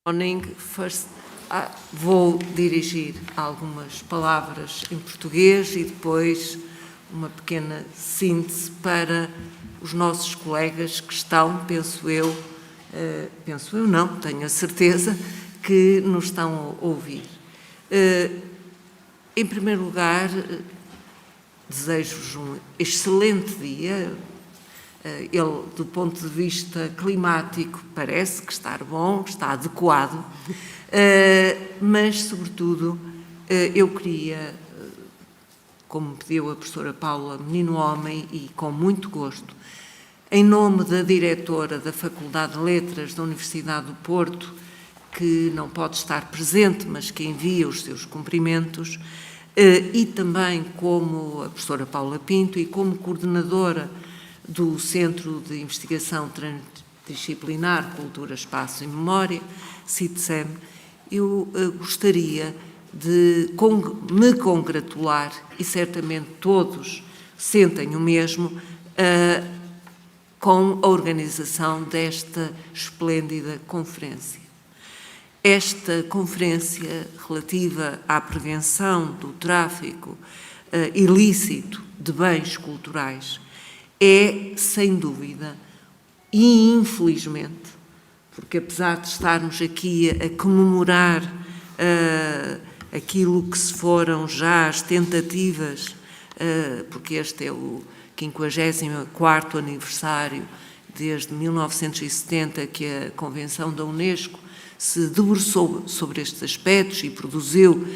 Morning. First, vou dirigir algumas palavras em português e depois uma pequena síntese para os nossos colegas que estão, penso eu não, tenho a certeza, que nos estão a ouvir. Em primeiro lugar, desejo-vos um excelente dia. Ele, do ponto de vista climático, parece que está bom, está adequado, mas, sobretudo, eu queria, como me pediu a professora Paula, menino-homem, e com muito gosto, em nome da diretora da Faculdade de Letras da Universidade do Porto, que não pode estar presente, mas que envia os seus cumprimentos, e também como a professora Paula Pinto e como coordenadora do Centro de Investigação Transdisciplinar Cultura, Espaço e Memória, CITSEM, eu gostaria de me congratular, e certamente todos sentem o mesmo, com a organização desta esplêndida conferência. Esta conferência relativa à prevenção do tráfico ilícito de bens culturais é, sem dúvida, e infelizmente, porque apesar de estarmos aqui a comemorar aquilo que se foram já as tentativas, porque este é o 54º aniversário desde 1970 que a Convenção da Unesco se debruçou sobre estes aspectos e produziu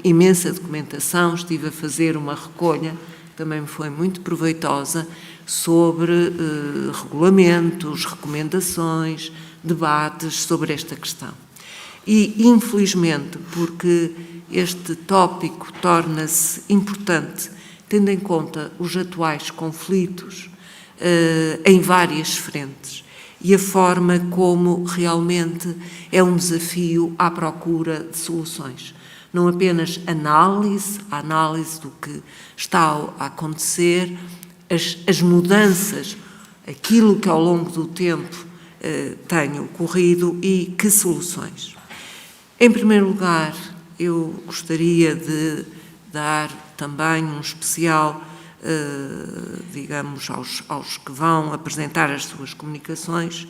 imensa documentação. Estive a fazer uma recolha, também me foi muito proveitosa, sobre regulamentos, recomendações, debates sobre esta questão. E, infelizmente, porque este tópico torna-se importante, tendo em conta os atuais conflitos em várias frentes e a forma como realmente é um desafio à procura de soluções. Não apenas a análise do que está a acontecer, as mudanças, aquilo que ao longo do tempo tem ocorrido e que soluções. Em primeiro lugar, eu gostaria de dar também um especial, digamos, aos que vão apresentar as suas comunicações,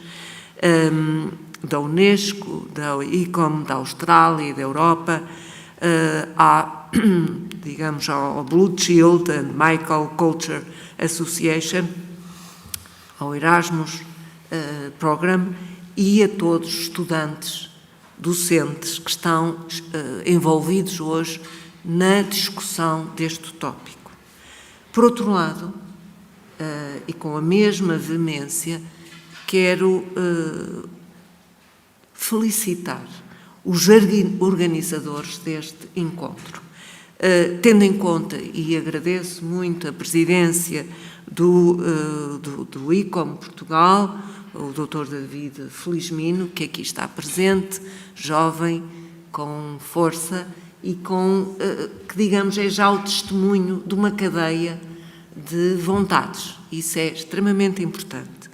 da Unesco, da ICOM, da Austrália e da Europa, digamos, ao Blue Shield and Michael Culture Association, ao Erasmus Program e a todos os estudantes, docentes que estão envolvidos hoje na discussão deste tópico. Por outro lado, e com a mesma veemência, quero felicitar os organizadores deste encontro, tendo em conta, e agradeço muito a presidência do ICOM Portugal, o Dr. David Felizmino, que aqui está presente, jovem, com força e que, digamos, é já o testemunho de uma cadeia de vontades. Isso é extremamente importante.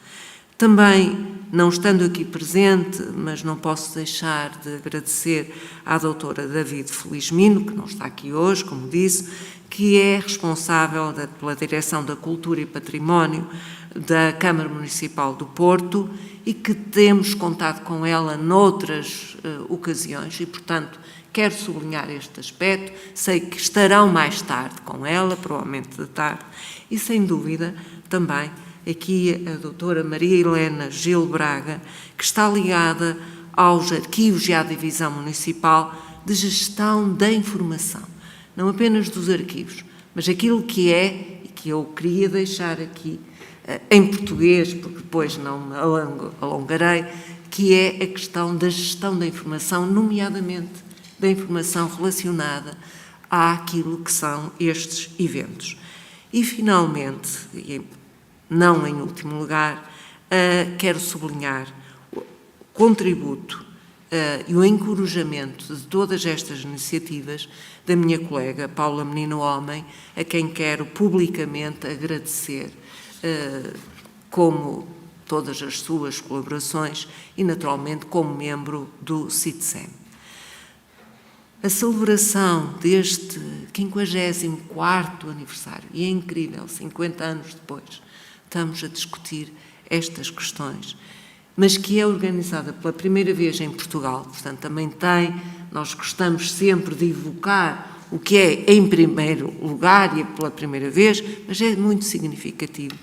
Também, não estando aqui presente, mas não posso deixar de agradecer à doutora David Felizmino, que não está aqui hoje, como disse, que é responsável pela Direção da Cultura e Património da Câmara Municipal do Porto e que temos contado com ela noutras ocasiões e, portanto, quero sublinhar este aspecto. Sei que estarão mais tarde com ela, provavelmente de tarde, e sem dúvida também aqui a doutora Maria Helena Gil Braga, que está ligada aos arquivos e à Divisão Municipal de Gestão da Informação, não apenas dos arquivos, mas aquilo que é, e que eu queria deixar aqui em português, porque depois não me alongarei, que é a questão da gestão da informação, nomeadamente da informação relacionada àquilo que são estes eventos. E, finalmente, e não em último lugar, quero sublinhar o contributo e o encorajamento de todas estas iniciativas da minha colega Paula Menino-Homem, a quem quero publicamente agradecer como todas as suas colaborações e, naturalmente, como membro do CITSEM. A celebração deste 54º aniversário, e é incrível, 50 anos depois, estamos a discutir estas questões, mas que é organizada pela primeira vez em Portugal, portanto também nós gostamos sempre de evocar o que é em primeiro lugar e pela primeira vez, mas é muito significativo.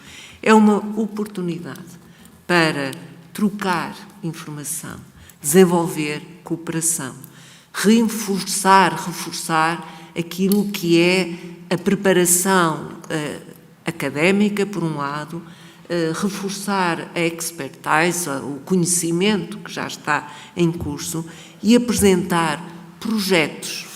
É uma oportunidade para trocar informação, desenvolver cooperação, reforçar aquilo que é a preparação académica, por um lado, reforçar a expertise, o conhecimento que já está em curso e apresentar projetos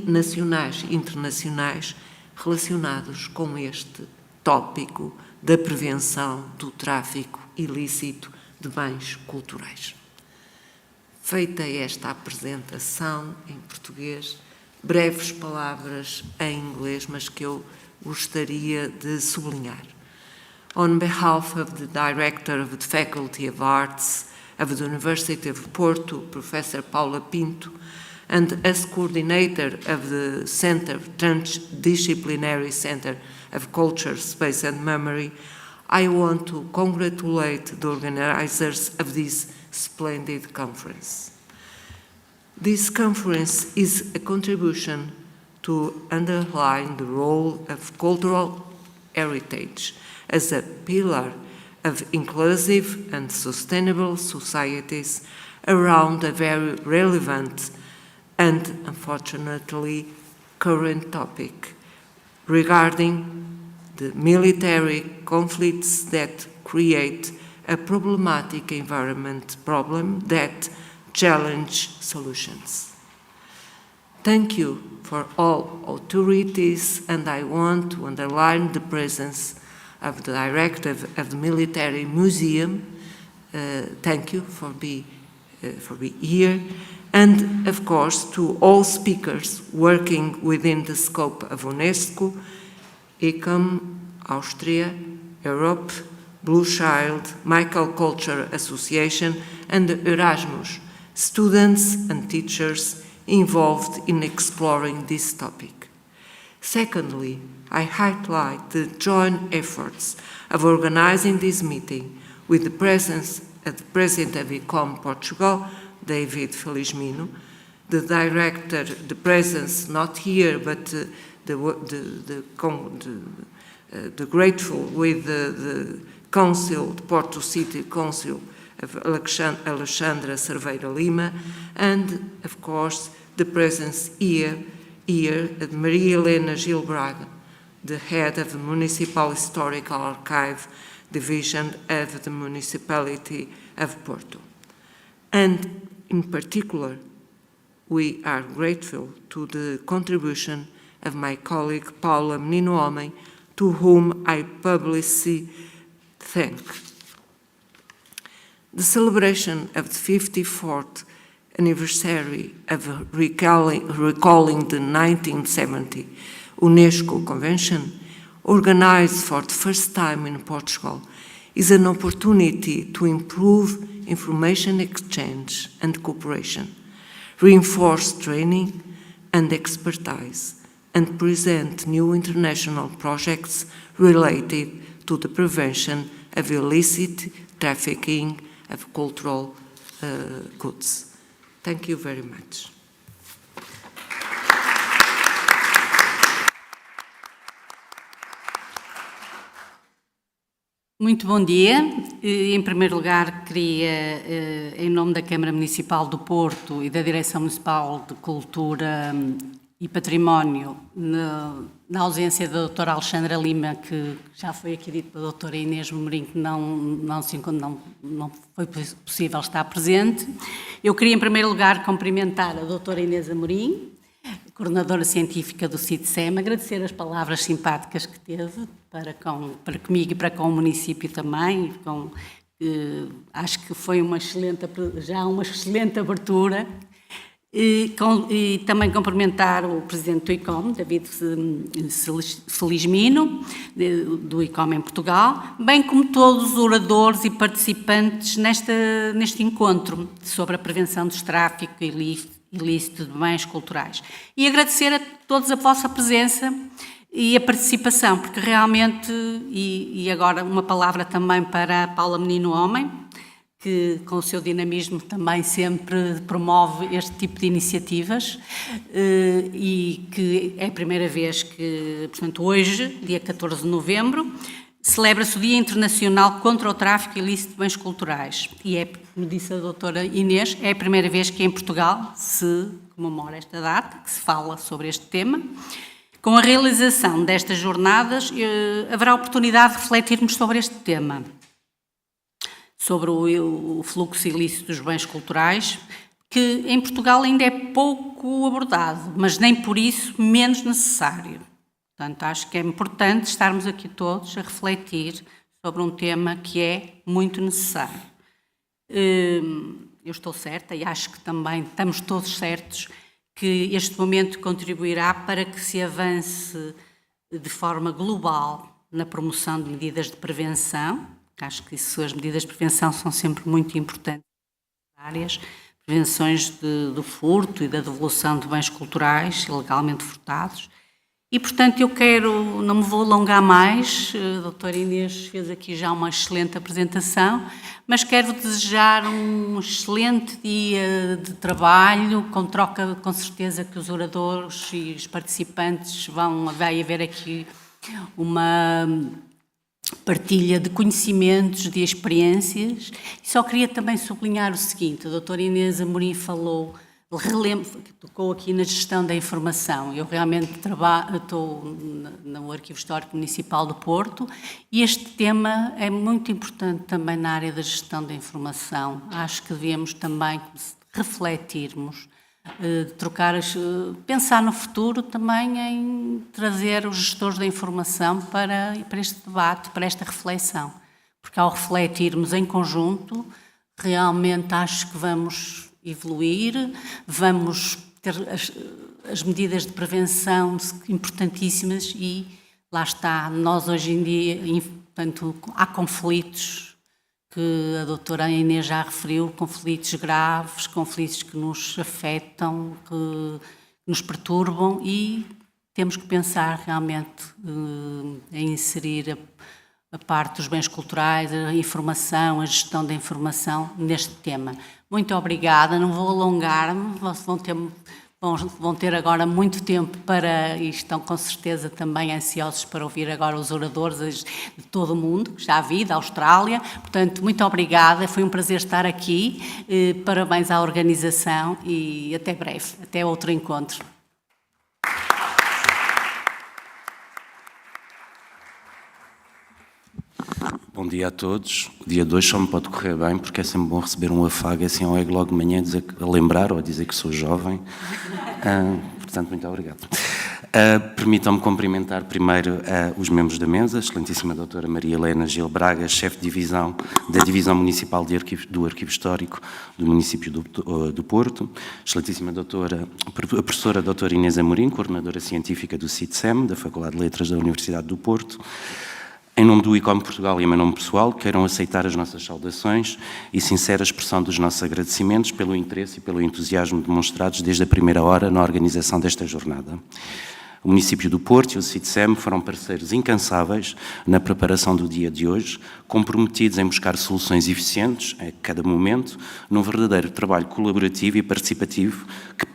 nacionais e internacionais relacionados com este tópico da prevenção do tráfico ilícito de bens culturais. Feita esta apresentação em português, breves palavras em inglês, mas que eu gostaria de sublinhar. On behalf of the Director of the Faculty of Arts of the University of Porto, Professor Paula Pinto, and as coordinator of the Center, Transdisciplinary Center of Culture, Space and Memory, I want to congratulate the organizers of this splendid conference. This conference is a contribution to underline the role of cultural heritage as a pillar of inclusive and sustainable societies around a very relevant and, unfortunately, current topic regarding the military conflicts that create a problematic environment problem that challenge solutions. Thank you for all authorities, and I want to underline the presence of the director of the Military Museum. Thank you for being here. And, of course, to all speakers working within the scope of UNESCO, ICOM, Austria, Europe, Blue Child, Michael Culture Association, and Erasmus, students and teachers involved in exploring this topic. Secondly, I highlight the joint efforts of organizing this meeting with the presence of the President of ICOM Portugal, David Felizmino, the Director, the presence not here, but the grateful with the Council, the Porto City Council of Alexandra Cerveira Lima, and, of course, the presence here of Maria Helena Gil Braga, the head of the Municipal Historical Archive Division of the Municipality of Porto. And, in particular, we are grateful to the contribution of my colleague Paula Menino Homem, to whom I publicly thank. The celebration of the 54th anniversary of recalling the 1970 UNESCO Convention, organized for the first time in Portugal, is an opportunity to improve information exchange and cooperation, reinforce training and expertise, and present new international projects related to the prevention of illicit trafficking of cultural goods. Thank you very much. Muito bom dia. Em primeiro lugar, queria, em nome da Câmara Municipal do Porto e da Direção Municipal de Cultura e Património, na ausência da doutora Alexandra Lima, que já foi aqui dito pela doutora Inês Morim, que não foi possível estar presente, eu queria, em primeiro lugar, cumprimentar a doutora Inês Amorim, coordenadora científica do CITSEM, agradecer as palavras simpáticas que teve para comigo e para com o município também. Acho que foi uma excelente abertura. E também cumprimentar o Presidente do ICOM, David Felizmino, do ICOM em Portugal, bem como todos os oradores e participantes neste encontro sobre a prevenção dos tráfico ilícito de bens culturais. E agradecer a todos a vossa presença e a participação, porque realmente, e agora uma palavra também para a Paula Menino Homem, que com o seu dinamismo também sempre promove este tipo de iniciativas e que é a primeira vez que, portanto, hoje, dia 14 de novembro, celebra-se o Dia Internacional contra o Tráfico Ilícito de Bens Culturais. E é, como disse a doutora Inês, é a primeira vez que em Portugal se comemora esta data, que se fala sobre este tema. Com a realização destas jornadas, haverá oportunidade de refletirmos sobre este tema, sobre o fluxo ilícito dos bens culturais, que em Portugal ainda é pouco abordado, mas nem por isso menos necessário. Portanto, acho que é importante estarmos aqui todos a refletir sobre um tema que é muito necessário. Eu estou certa e acho que também estamos todos certos que este momento contribuirá para que se avance de forma global na promoção de medidas de prevenção. Acho que as medidas de prevenção são sempre muito importantes. Prevenções do furto e da devolução de bens culturais ilegalmente furtados. E, portanto, não me vou alongar mais, a doutora Inês fez aqui já uma excelente apresentação, mas quero desejar um excelente dia de trabalho, com troca, com certeza que os oradores e os participantes vai haver aqui uma partilha de conhecimentos, de experiências. E só queria também sublinhar o seguinte: a doutora Inês Amorim tocou aqui na gestão da informação. Eu realmente estou no Arquivo Histórico Municipal do Porto e este tema é muito importante também na área da gestão da informação. Acho que devemos também refletirmos, pensar no futuro também em trazer os gestores da informação para este debate, para esta reflexão. Porque ao refletirmos em conjunto, realmente acho que vamos evoluir, vamos ter as medidas de prevenção importantíssimas e lá está, nós hoje em dia, portanto, há conflitos que a doutora Inês já referiu, conflitos graves, conflitos que nos afetam, que nos perturbam e temos que pensar realmente em inserir a parte dos bens culturais, a informação, a gestão da informação neste tema. Muito obrigada, não vou alongar-me, vão ter agora muito tempo e estão com certeza também ansiosos para ouvir agora os oradores de todo o mundo, que já vi, da Austrália. Portanto, muito obrigada, foi um prazer estar aqui, parabéns à organização e até breve, até outro encontro. Bom dia a todos. O dia de hoje só me pode correr bem, porque é sempre bom receber um afago assim ao ego logo de manhã, a lembrar ou a dizer que sou jovem. Portanto, muito obrigado. Permitam-me cumprimentar primeiro os membros da mesa, a excelentíssima doutora Maria Helena Gil Braga, chefe de divisão da Divisão Municipal do Arquivo Histórico do município do Porto, excelentíssima a professora doutora Inês Amorim, coordenadora científica do CITSEM, da Faculdade de Letras da Universidade do Porto. Em nome do ICOM Portugal e em meu nome pessoal, queiram aceitar as nossas saudações e sincera expressão dos nossos agradecimentos pelo interesse e pelo entusiasmo demonstrados desde a primeira hora na organização desta jornada. O município do Porto e o CITSEM foram parceiros incansáveis na preparação do dia de hoje, comprometidos em buscar soluções eficientes, a cada momento, num verdadeiro trabalho colaborativo e participativo que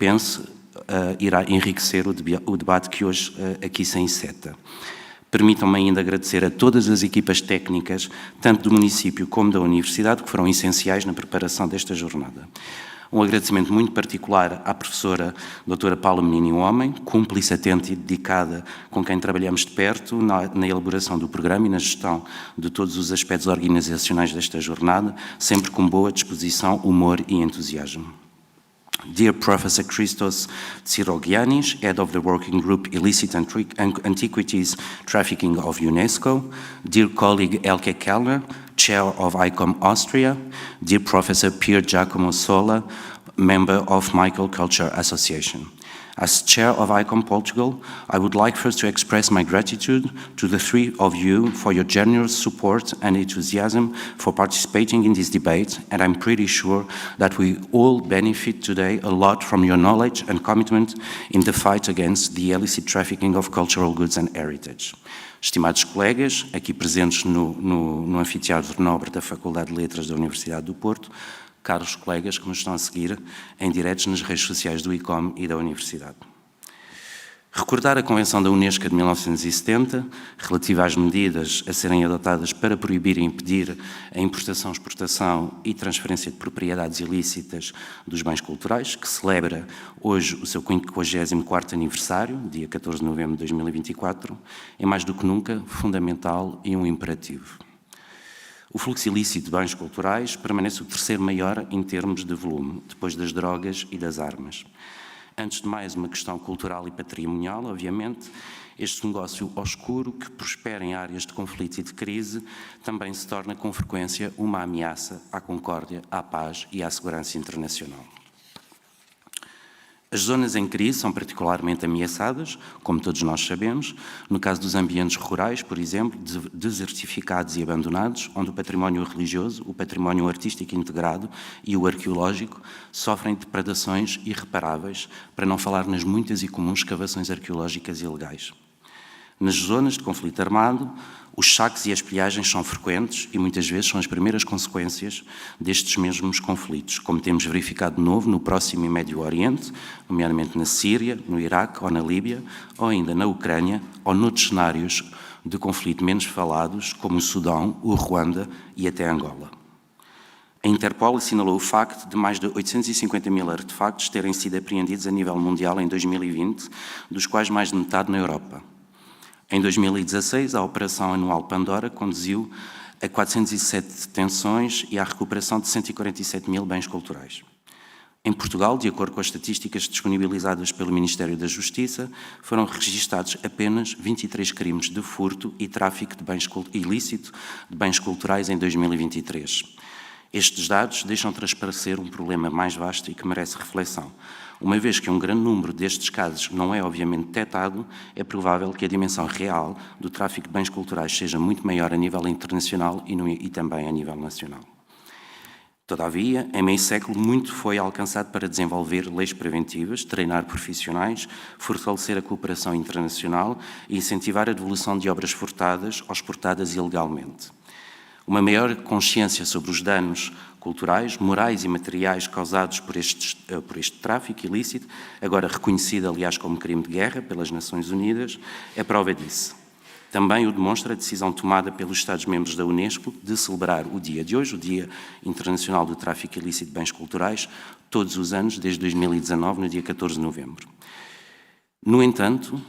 irá enriquecer o debate que hoje aqui se enceta. Permitam-me ainda agradecer a todas as equipas técnicas, tanto do município como da universidade, que foram essenciais na preparação desta jornada. Um agradecimento muito particular à professora doutora Paula Menino Homem, cúmplice atenta e dedicada com quem trabalhamos de perto na elaboração do programa e na gestão de todos os aspectos organizacionais desta jornada, sempre com boa disposição, humor e entusiasmo. Dear Professor Christos Tsirogiannis, Head of the Working Group Illicit Antiquities Trafficking of UNESCO, dear colleague Elke Kellner, Chair of ICOM Austria, dear Professor Pier Giacomo Sola, member of Michael Culture Association. As Chair of ICOM Portugal, I would like first to express my gratitude to the three of you for your generous support and enthusiasm for participating in this debate, and I'm pretty sure that we all benefit today a lot from your knowledge and commitment in the fight against the illicit trafficking of cultural goods and heritage. Estimados colegas, aqui presentes no Anfiteatro Nobre da Faculdade de Letras da Universidade do Porto, caros colegas que nos estão a seguir em diretos nas redes sociais do ICOM e da Universidade. Recordar a Convenção da Unesco de 1970, relativa às medidas a serem adotadas para proibir e impedir a importação, exportação e transferência de propriedades ilícitas dos bens culturais, que celebra hoje o seu 54º aniversário, dia 14 de novembro de 2024, é mais do que nunca fundamental e um imperativo. O fluxo ilícito de bens culturais permanece o terceiro maior em termos de volume, depois das drogas e das armas. Antes de mais, uma questão cultural e patrimonial, obviamente, este negócio obscuro que prospera em áreas de conflito e de crise também se torna com frequência uma ameaça à concórdia, à paz e à segurança internacional. As zonas em crise são particularmente ameaçadas, como todos nós sabemos, no caso dos ambientes rurais, por exemplo, desertificados e abandonados, onde o património religioso, o património artístico integrado e o arqueológico sofrem depredações irreparáveis, para não falar nas muitas e comuns escavações arqueológicas ilegais. Nas zonas de conflito armado, os saques e as pilhagens são frequentes e muitas vezes são as primeiras consequências destes mesmos conflitos, como temos verificado de novo no próximo e Médio Oriente, nomeadamente na Síria, no Iraque ou na Líbia, ou ainda na Ucrânia, ou noutros cenários de conflito menos falados, como o Sudão, o Ruanda e até Angola. A Interpol assinalou o facto de mais de 850 mil artefactos terem sido apreendidos a nível mundial em 2020, dos quais mais de metade na Europa. Em 2016, a Operação Anual Pandora conduziu a 407 detenções e à recuperação de 147 mil bens culturais. Em Portugal, de acordo com as estatísticas disponibilizadas pelo Ministério da Justiça, foram registados apenas 23 crimes de furto e tráfico de bens ilícito de bens culturais em 2023. Estes dados deixam transparecer um problema mais vasto e que merece reflexão. Uma vez que um grande número destes casos não é obviamente detectado, é provável que a dimensão real do tráfico de bens culturais seja muito maior a nível internacional e também a nível nacional. Todavia, em meio século, muito foi alcançado para desenvolver leis preventivas, treinar profissionais, fortalecer a cooperação internacional e incentivar a devolução de obras furtadas ou exportadas ilegalmente. Uma maior consciência sobre os danos culturais, morais e materiais causados por este tráfico ilícito, agora reconhecido, aliás, como crime de guerra pelas Nações Unidas, é prova disso. Também o demonstra a decisão tomada pelos Estados-membros da Unesco de celebrar o dia de hoje, o Dia Internacional do Tráfico Ilícito de Bens Culturais, todos os anos, desde 2019, no dia 14 de novembro. No entanto,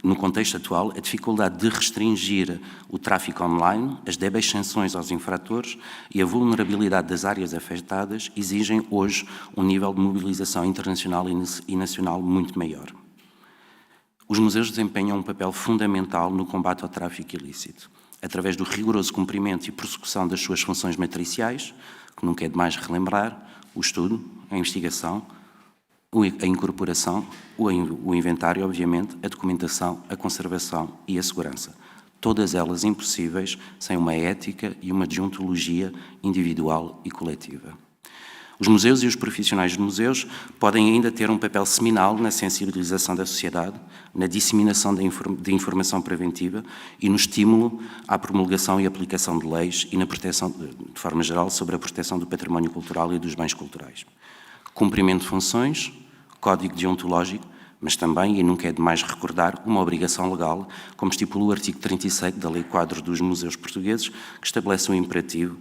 no contexto atual, a dificuldade de restringir o tráfico online, as débeis sanções aos infratores e a vulnerabilidade das áreas afetadas exigem hoje um nível de mobilização internacional e nacional muito maior. Os museus desempenham um papel fundamental no combate ao tráfico ilícito, através do rigoroso cumprimento e prossecução das suas funções matriciais, que nunca é demais relembrar, o estudo, a investigação, a incorporação, o inventário, obviamente, a documentação, a conservação e a segurança. Todas elas impossíveis sem uma ética e uma deontologia individual e coletiva. Os museus e os profissionais de museus podem ainda ter um papel seminal na sensibilização da sociedade, na disseminação de informação preventiva e no estímulo à promulgação e aplicação de leis e na proteção, de forma geral, sobre a proteção do património cultural e dos bens culturais. Cumprimento de funções, código deontológico, mas também, e nunca é demais recordar, uma obrigação legal, como estipula o artigo 37 da Lei Quadro dos Museus Portugueses, que estabelece um imperativo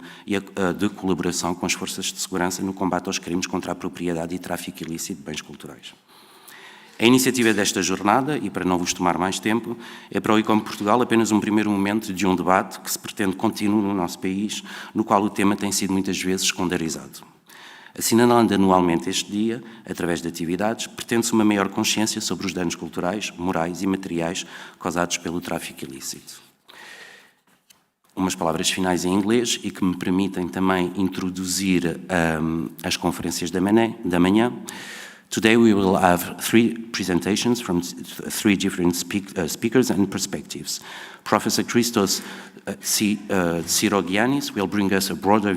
de colaboração com as forças de segurança no combate aos crimes contra a propriedade e tráfico ilícito de bens culturais. A iniciativa desta jornada, e para não vos tomar mais tempo, é para o ICOM Portugal apenas um primeiro momento de um debate que se pretende contínuo no nosso país, no qual o tema tem sido muitas vezes secundarizado. Assinalando anualmente este dia, através de atividades, pretende-se uma maior consciência sobre os danos culturais, morais e materiais causados pelo tráfico ilícito. umas palavras finais em inglês e que me permitem também introduzir as conferências da manhã. Today we will have 3 presentations from 3 different speakers and perspectives. Professor Christos Tsirogiannis will bring us a broader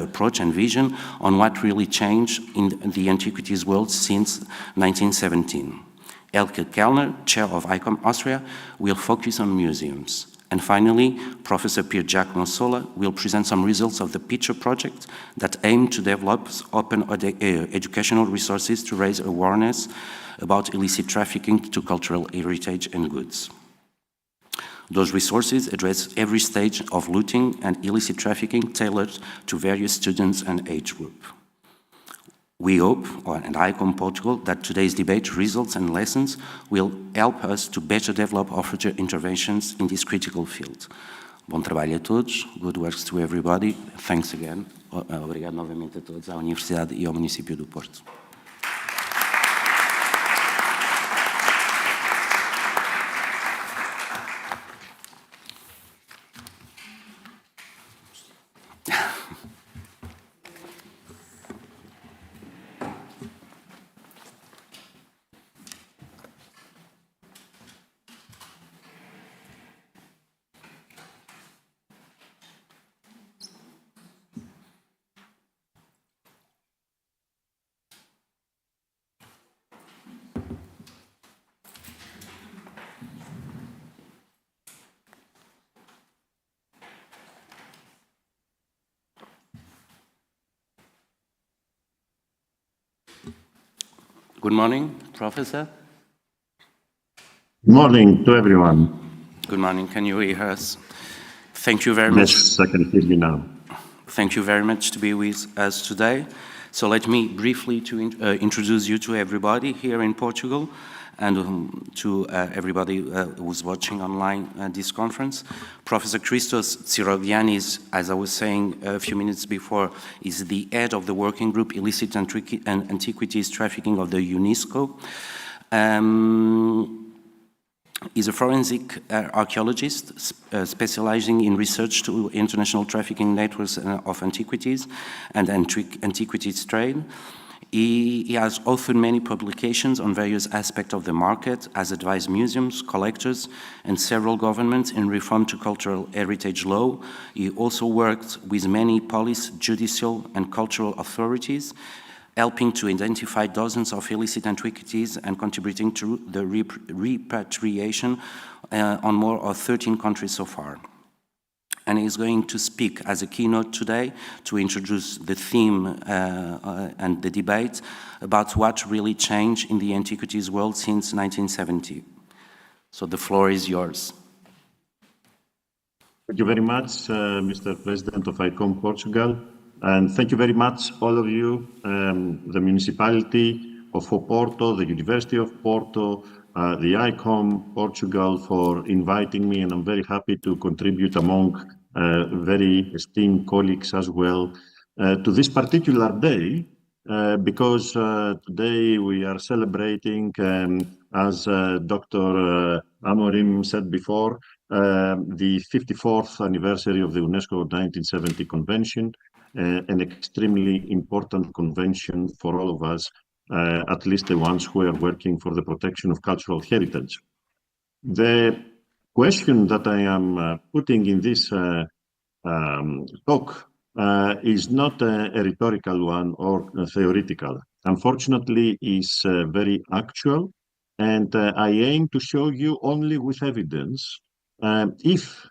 approach and vision on what really changed in the antiquities world since 1917. Elke Kellner, Chair of ICOM Austria, will focus on museums. And finally, Professor Pier Giacomo Sola will present some results of the Picture project that aim to develop open educational resources to raise awareness about illicit trafficking to cultural heritage and goods. Those resources address every stage of looting and illicit trafficking tailored to various students and age group. We hope, and ICOM Portugal, that today's debate, results and lessons will help us to better develop our future interventions in this critical field. Bom trabalho a todos, good works to everybody, thanks again. Obrigado novamente a todos, à Universidade e ao Município do Porto. Good morning, Professor. Good morning to everyone. Good morning. Can you hear us? Thank you very much. Yes, I can hear you now. Thank you very much to be with us today. So let me briefly introduce you to everybody here in Portugal and to everybody who's watching online this conference. Professor Christos Tsirogiannis, as I was saying a few minutes before, is the head of the working group Illicit Antiquities Trafficking of the UNESCO. He's a forensic archaeologist specializing in research to international trafficking networks of antiquities and antiquities trade. He has authored many publications on various aspects of the market, has advised museums, collectors, and several governments in reform to cultural heritage law. He also worked with many police, judicial, and cultural authorities, helping to identify dozens of illicit antiquities and contributing to the repatriation on more of 13 countries so far. And he's going to speak as a keynote today to introduce the theme and the debate about what really changed in the antiquities world since 1970. So the floor is yours. Thank you very much, Mr. President of ICOM Portugal. And thank you very much, all of you, the municipality of Porto, the University of Porto, the ICOM Portugal for inviting me, and I'm very happy to contribute among very esteemed colleagues as well to this particular day, because today we are celebrating, as Dr. Amorim said before, the 54th anniversary of the UNESCO 1970 Convention, an extremely important convention for all of us, at least the ones who are working for the protection of cultural heritage. The question that I am putting in this talk is not a rhetorical one or theoretical. Unfortunately, it's very actual, and I aim to show you only with evidence if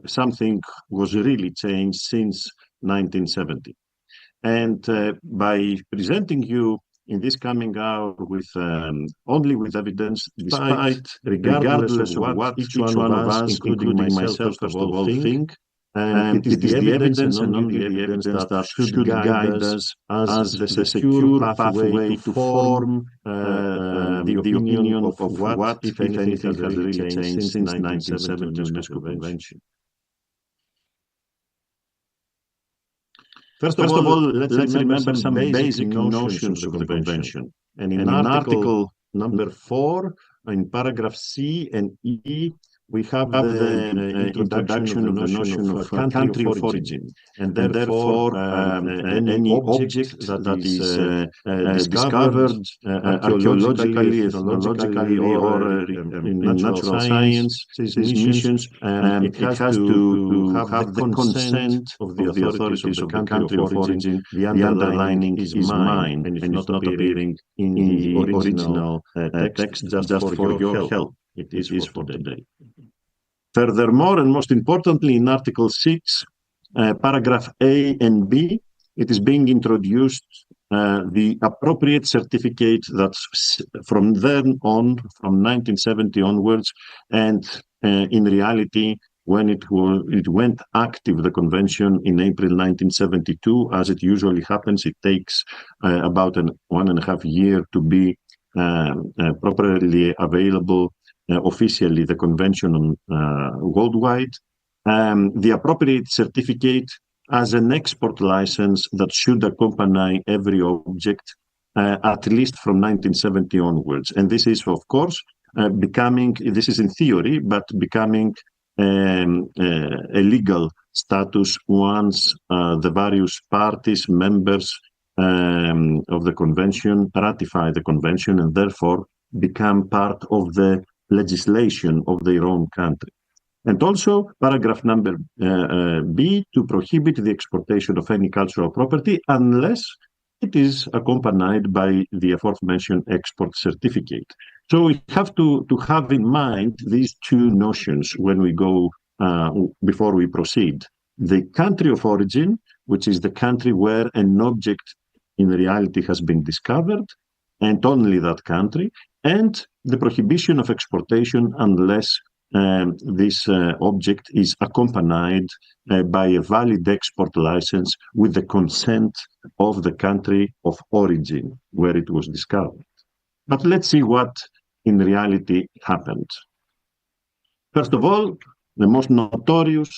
something was really changed since 1970. And by presenting you in this coming hour with only with evidence, despite regardless of what each one of us, including myself, first of all, think, it is the evidence and only the evidence that should guide us as the secure pathway to form the opinion of what, if anything, has really changed since 1970 UNESCO Convention. First of all, let's remember some basic notions of the convention. And in article number 4, in paragraph C and E, we have the introduction of the notion of country of origin, and therefore any object that is discovered archaeologically, ethnologically, or in natural science, missions, it has to have the consent of the authorities of the country of origin. The underlining is mine, and if not appearing in the original text, just for your help. It is for today. Furthermore, and most importantly, in Article 6, paragraph A and B, it is being introduced the appropriate certificate that's from then on, from 1970 onwards, and in reality, when it went active, the convention in April 1972, as it usually happens, it takes about 1.5 years to be properly available officially, the convention worldwide. The appropriate certificate as an export license that should accompany every object, at least from 1970 onwards. And this is, of course, this is in theory, but becoming a legal status once the various parties, members of the convention, ratify the convention and therefore become part of the legislation of their own country. And also paragraph number B, to prohibit the exportation of any cultural property unless it is accompanied by the aforementioned export certificate. So we have to have in mind these two notions when we go, before we proceed. The country of origin, which is the country where an object in reality has been discovered, and only that country, and the prohibition of exportation unless this object is accompanied by a valid export license with the consent of the country of origin where it was discovered. But let's see what in reality happened. First of all, the most notorious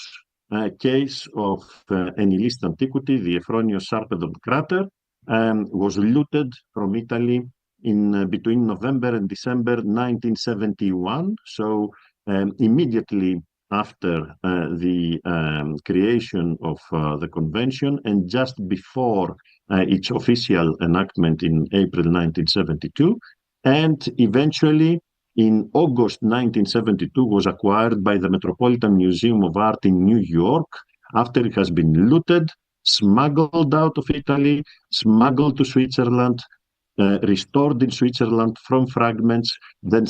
case of an illicit antiquity, the Ephronio Sarpedon crater, was looted from Italy in between November and December 1971. So immediately after the creation of the convention and just before its official enactment in April 1972, and eventually in August 1972 was acquired by the Metropolitan Museum of Art in New York after it has been looted, smuggled out of Italy, smuggled to Switzerland, restored in Switzerland from fragments, then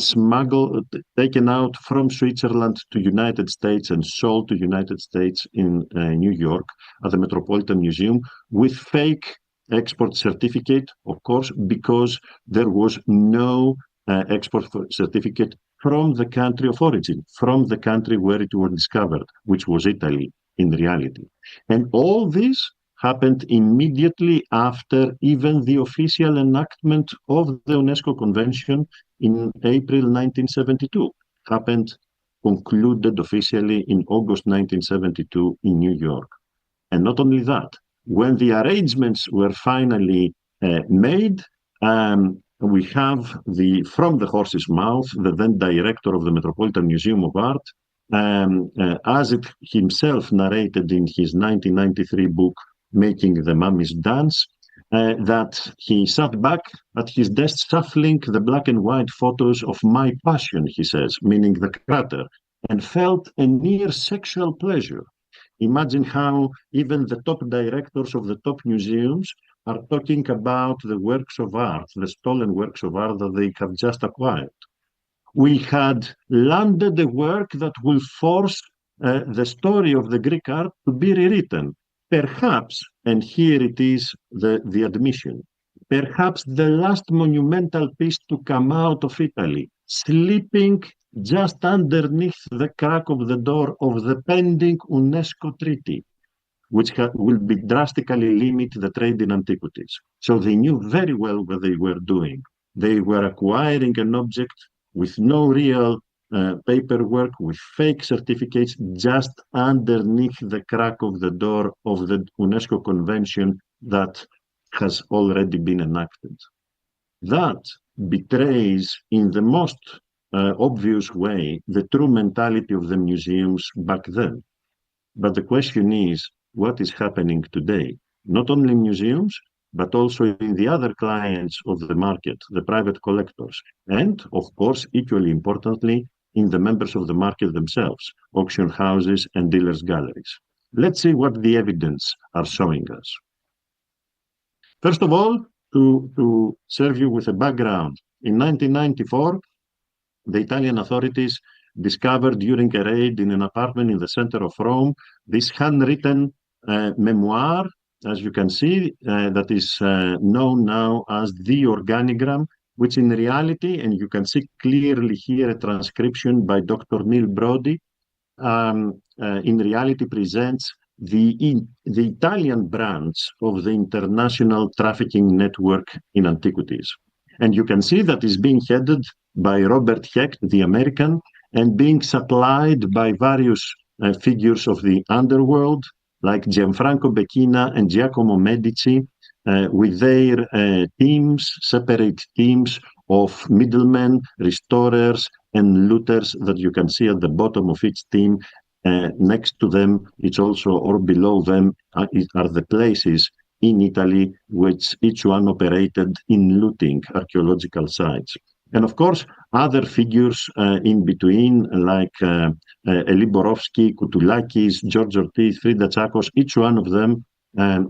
taken out from Switzerland to United States and sold to United States in New York at the Metropolitan Museum with fake export certificate, of course, because there was no export certificate from the country of origin, from the country where it was discovered, which was Italy in reality. And all this happened immediately after even the official enactment of the UNESCO Convention in April 1972. Happened, concluded officially in August 1972 in New York. And not only that, when the arrangements were finally made, we have from the horse's mouth, the then director of the Metropolitan Museum of Art, as it himself narrated in his 1993 book, Making the Mummies Dance, that he sat back at his desk shuffling the black and white photos of my passion, he says, meaning the crater, and felt a near sexual pleasure. Imagine how even the top directors of the top museums are talking about the works of art, the stolen works of art that they have just acquired. We had landed a work that will force the story of the Greek art to be rewritten. Perhaps, and here it is the admission, perhaps the last monumental piece to come out of Italy, sleeping just underneath the crack of the door of the pending UNESCO treaty, which will be drastically limit the trade in antiquities. So they knew very well what they were doing. They were acquiring an object with no real paperwork, with fake certificates, just underneath the crack of the door of the UNESCO Convention that has already been enacted. That betrays in the most obvious way the true mentality of the museums back then. But the question is, what is happening today? Not only in museums, but also in the other clients of the market, the private collectors, and, of course, equally importantly, in the members of the market themselves, auction houses and dealers' galleries. Let's see what the evidence are showing us. First of all, to serve you with a background, in 1994, the Italian authorities discovered during a raid in an apartment in the center of Rome this handwritten memoir, as you can see, that is known now as the Organigram, which in reality, and you can see clearly here a transcription by Dr. Neil Brody, in reality presents the Italian branch of the international trafficking network in antiquities. And you can see that is being headed by Robert Hecht, the American, and being supplied by various figures of the underworld, like Gianfranco Becchina and Giacomo Medici, with their teams, separate teams of middlemen, restorers, and looters that you can see at the bottom of each team. Next to them, it's also, or below them, are the places in Italy which each one operated in looting archaeological sites. And of course, other figures in between, like Eli Borowski, Kutulakis, George Ortiz, Frida Chakos, each one of them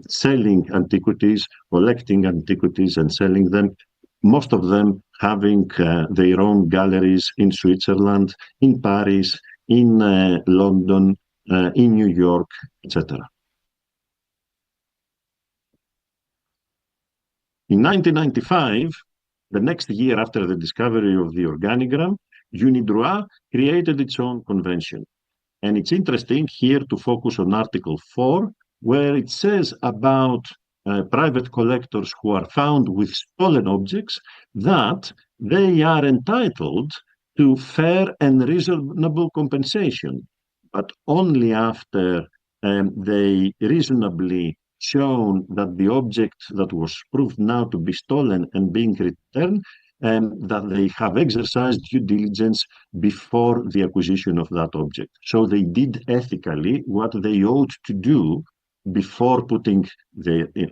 selling antiquities, collecting antiquities and selling them, most of them having their own galleries in Switzerland, in Paris, in London, in New York, etc. In 1995, the next year after the discovery of the Organigram, Unidroit created its own convention. And it's interesting here to focus on Article 4, where it says about private collectors who are found with stolen objects that they are entitled to fair and reasonable compensation, but only after they reasonably shown that the object that was proved now to be stolen and being returned, that they have exercised due diligence before the acquisition of that object. So they did ethically what they ought to do before putting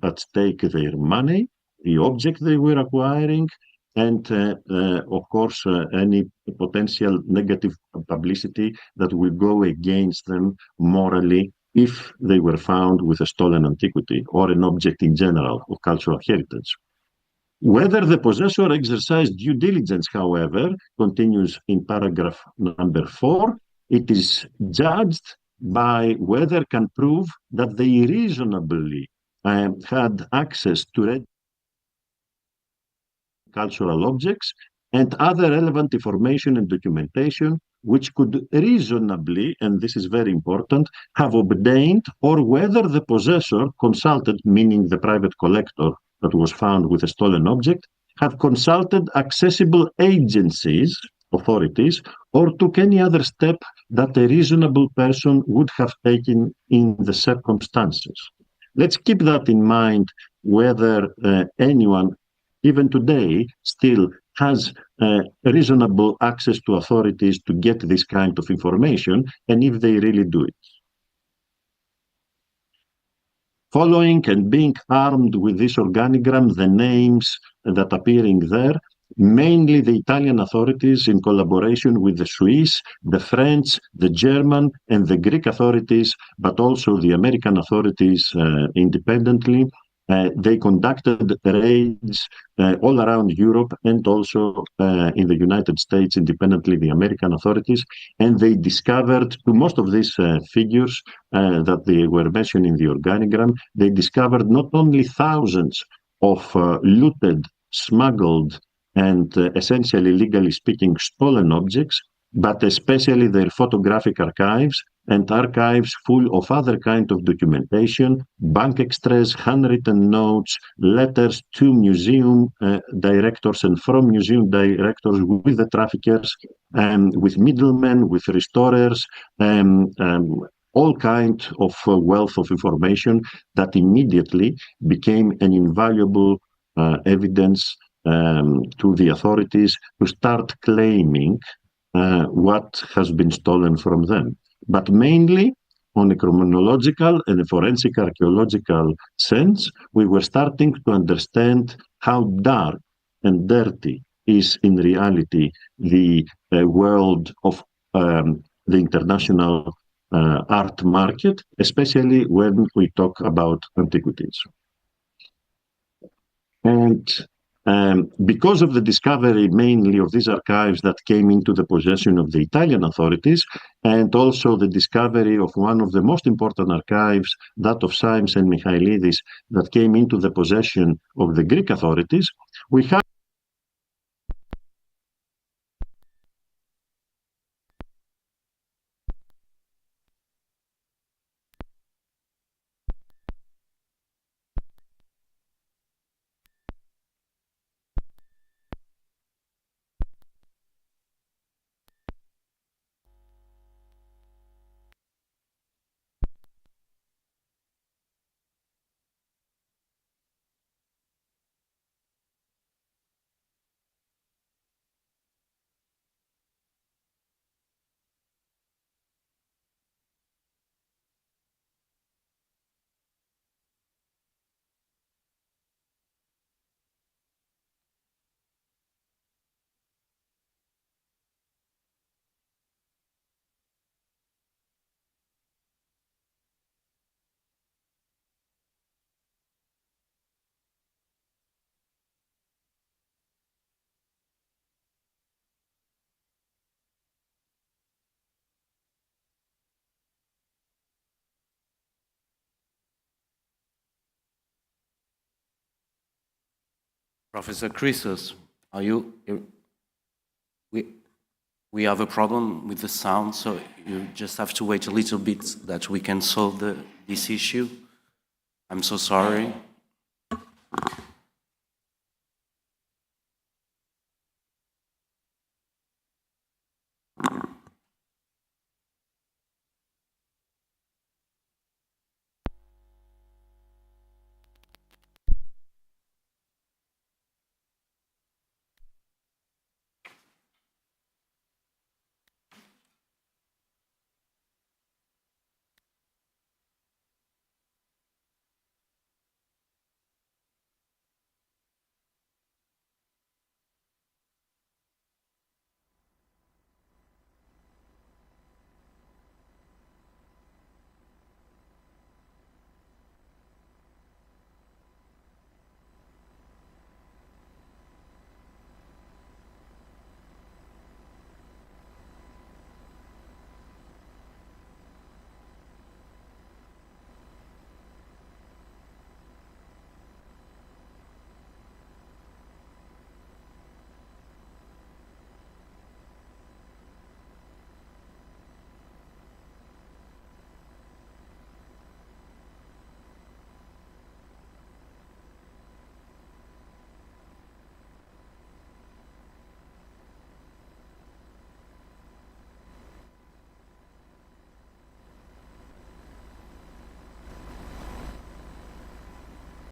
at stake their money, the object they were acquiring, and of course, any potential negative publicity that will go against them morally if they were found with a stolen antiquity or an object in general of cultural heritage. Whether the possessor exercised due diligence, however, continues in paragraph number 4, it is judged by whether can prove that they reasonably had access to cultural objects and other relevant information and documentation which could reasonably, and this is very important, have obtained, or whether the possessor consulted, meaning the private collector that was found with a stolen object, had consulted accessible agencies, authorities, or took any other step that a reasonable person would have taken in the circumstances. Let's keep that in mind, whether anyone, even today, still has reasonable access to authorities to get this kind of information, and if they really do it. Following and being armed with this organigram, the names that appearing there, mainly the Italian authorities in collaboration with the Swiss, the French, the German, and the Greek authorities, but also the American authorities independently, they conducted raids all around Europe and also in the United States independently, the American authorities, and they discovered, to most of these figures that they were mentioned in the organigram, they discovered not only thousands of looted, smuggled, and essentially, legally speaking, stolen objects, but especially their photographic archives and archives full of other kind of documentation, bank extras, handwritten notes, letters to museum directors and from museum directors with the traffickers, with middlemen, with restorers, all kinds of wealth of information that immediately became an invaluable evidence to the authorities to start claiming what has been stolen from them. But mainly, on a criminological and a forensic archaeological sense, we were starting to understand how dark and dirty is in reality the world of the international art market, especially when we talk about antiquities. And because of the discovery mainly of these archives that came into the possession of the Italian authorities, and also the discovery of one of the most important archives, that of Symes and Michailidis, that came into the possession of the Greek authorities, we have Professor Christos, are you? We have a problem with the sound, so you just have to wait a little bit that we can solve this issue. I'm so sorry.